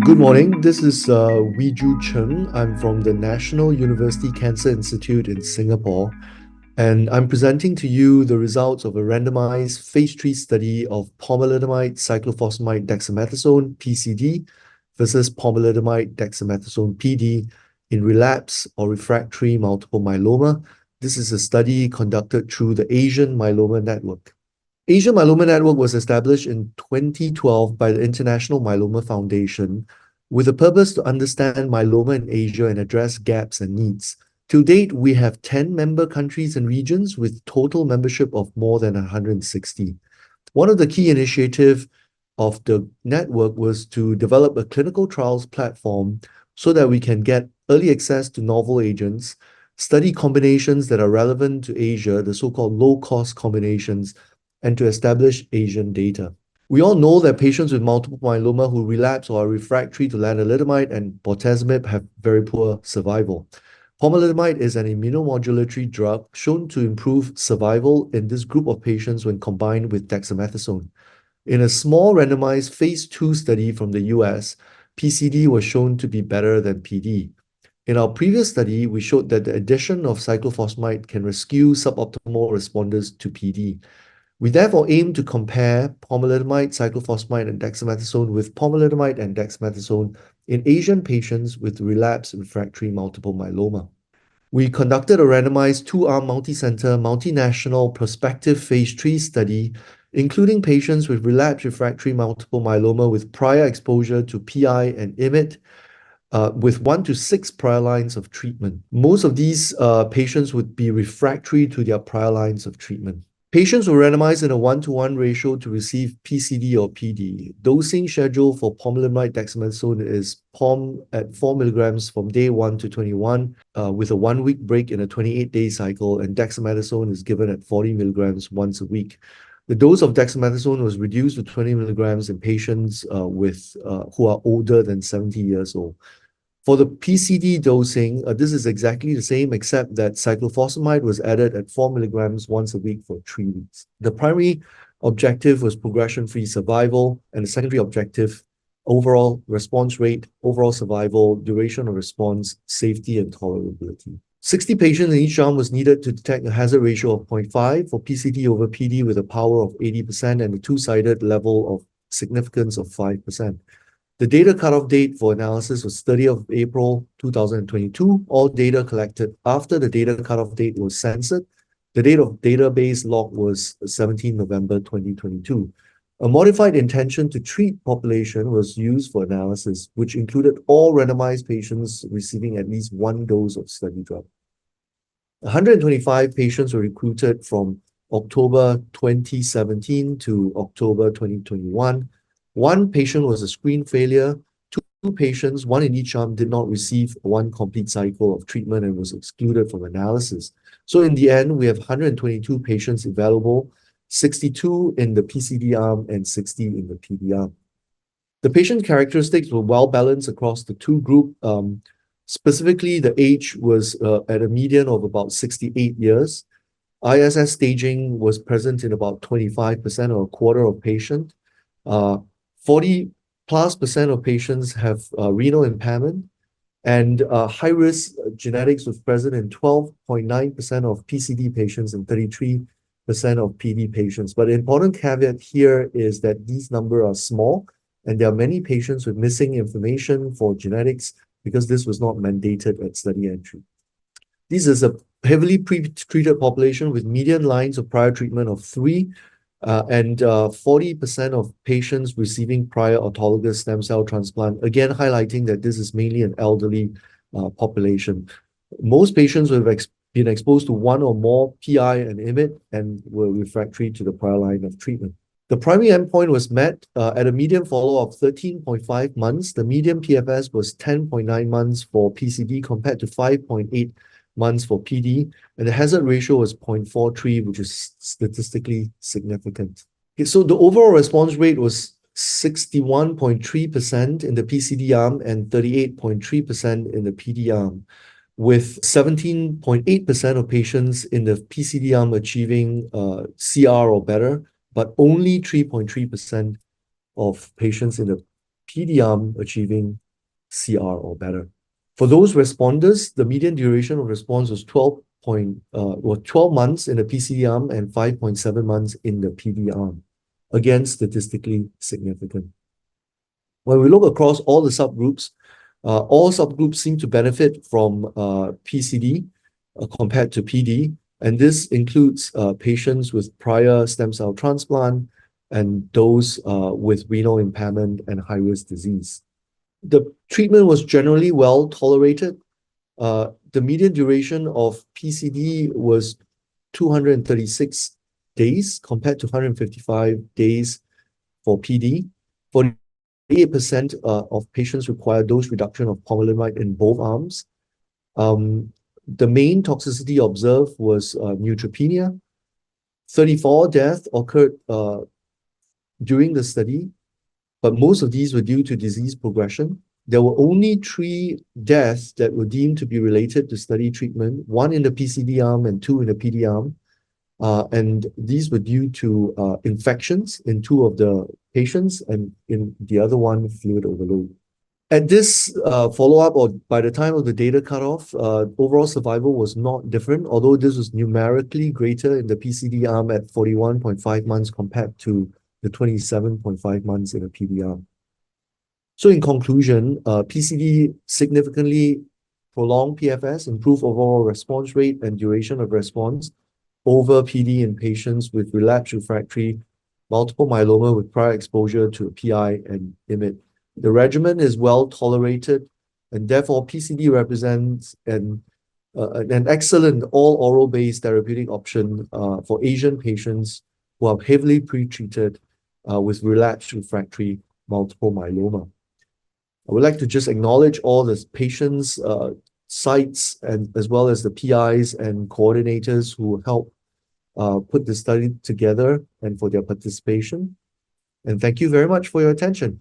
Good morning. This is Wee-Joo Chng. I'm from the National University Cancer Institute in Singapore, and I'm presenting to you the results of a randomized phase 3 study of pomalidomide cyclophosphamide dexamethasone (PCD) versus pomalidomide dexamethasone (PD) in relapse or refractory multiple myeloma. This is a study conducted through the Asian Myeloma Network. Asian Myeloma Network was established in 2012 by the International Myeloma Foundation with the purpose to understand myeloma in Asia and address gaps and needs. To date, we have 10 member countries and regions with total membership of more than 160. One of the key initiatives of the network was to develop a clinical trials platform so that we can get early access to novel agents, study combinations that are relevant to Asia, the so-called low-cost combinations, and to establish Asian data. We all know that patients with multiple myeloma who relapse or are refractory to lenalidomide and bortezomib have very poor survival. Pomalidomide is an immunomodulatory drug shown to improve survival in this group of patients when combined with dexamethasone. In a small randomized phase 2 study from the US, PCD was shown to be better than PD. In our previous study, we showed that the addition of cyclophosphamide can rescue suboptimal responders to PD. We therefore aim to compare pomalidomide, cyclophosphamide, and dexamethasone with pomalidomide and dexamethasone in Asian patients with relapsed refractory multiple myeloma. We conducted a randomized two-arm multi-center, multinational prospective phase 3 study, including patients with relapsed refractory multiple myeloma with prior exposure to PI and IMiD, with 1 to 6 prior lines of treatment. Most of these patients would be refractory to their prior lines of treatment. Patients were randomized in a 1-to-1 ratio to receive PCD or PD. Dosing schedule for pomalidomide dexamethasone is POM at 4 milligrams from day 1 to 21, with a 1-week break in a 28-day cycle, and dexamethasone is given at 40 milligrams once a week. The dose of dexamethasone was reduced to 20 milligrams in patients who are older than 70 years old. For the PCD dosing, this is exactly the same, except that cyclophosphamide was added at 4 milligrams once a week for 3 weeks. The primary objective was progression-free survival, and the secondary objective, overall response rate, overall survival, duration of response, safety, and tolerability. 60 patients in each arm was needed to detect a hazard ratio of 0.5 for PCD over PD with a power of 80% and a two-sided level of significance of 5%. The data cutoff date for analysis was 30th of April 2022. All data collected after the data cutoff date was censored. The date of database lock was 17 November 2022. A modified intention to treat population was used for analysis, which included all randomized patients receiving at least 1 dose of study drug. 125 patients were recruited from October 2017 to October 2021. 1 patient was a screen failure. 2 patients, 1 in each arm, did not receive 1 complete cycle of treatment and was excluded from analysis. So in the end, we have 122 patients available, 62 in the PCD arm and 60 in the PD arm. The patient characteristics were well balanced across the 2 groups. Specifically, the age was at a median of about 68 years. ISS staging was present in about 25% or a quarter of patients. 40+% of patients have renal impairment, and high-risk genetics was present in 12.9% of PCD patients and 33% of PD patients. But the important caveat here is that these numbers are small, and there are many patients with missing information for genetics because this was not mandated at study entry. This is a heavily pre-treated population with median lines of prior treatment of 3, and 40% of patients receiving prior autologous stem cell transplant, again highlighting that this is mainly an elderly population. Most patients have been exposed to 1 or more PI and IMiD and were refractory to the prior line of treatment. The primary endpoint was met at a median follow-up of 13.5 months. The median PFS was 10.9 months for PCD compared to 5.8 months for PD, and the hazard ratio was 0.43, which is statistically significant. Okay, so the overall response rate was 61.3% in the PCD arm and 38.3% in the PD arm, with 17.8% of patients in the PCD arm achieving CR or better, but only 3.3% of patients in the PD arm achieving CR or better. For those responders, the median duration of response was 12 months in the PCD arm and 5.7 months in the PD arm. Again, statistically significant. When we look across all the subgroups, all subgroups seem to benefit from PCD compared to PD, and this includes patients with prior stem cell transplant and those with renal impairment and high-risk disease. The treatment was generally well tolerated. The median duration of PCD was 236 days compared to 155 days for PD. 48% of patients required dose reduction of pomalidomide in both arms. The main toxicity observed was neutropenia. 34 deaths occurred during the study, but most of these were due to disease progression. There were only 3 deaths that were deemed to be related to study treatment, 1 in the PCD arm and 2 in the PD arm. And these were due to infections in 2 of the patients, and in the other one, fluid overload. At this follow-up, or by the time of the data cutoff, overall survival was not different, although this was numerically greater in the PCD arm at 41.5 months compared to the 27.5 months in the PD arm. So in conclusion, PCD significantly prolonged PFS, improved overall response rate and duration of response over PD in patients with relapsed refractory multiple myeloma with prior exposure to PI and IMiD. The regimen is well tolerated, and therefore PCD represents an excellent all-oral based therapeutic option for Asian patients who are heavily pretreated with relapsed refractory multiple myeloma. I would like to just acknowledge all the patients, sites, and as well as the PIs and coordinators who helped put the study together and for their participation. And thank you very much for your attention.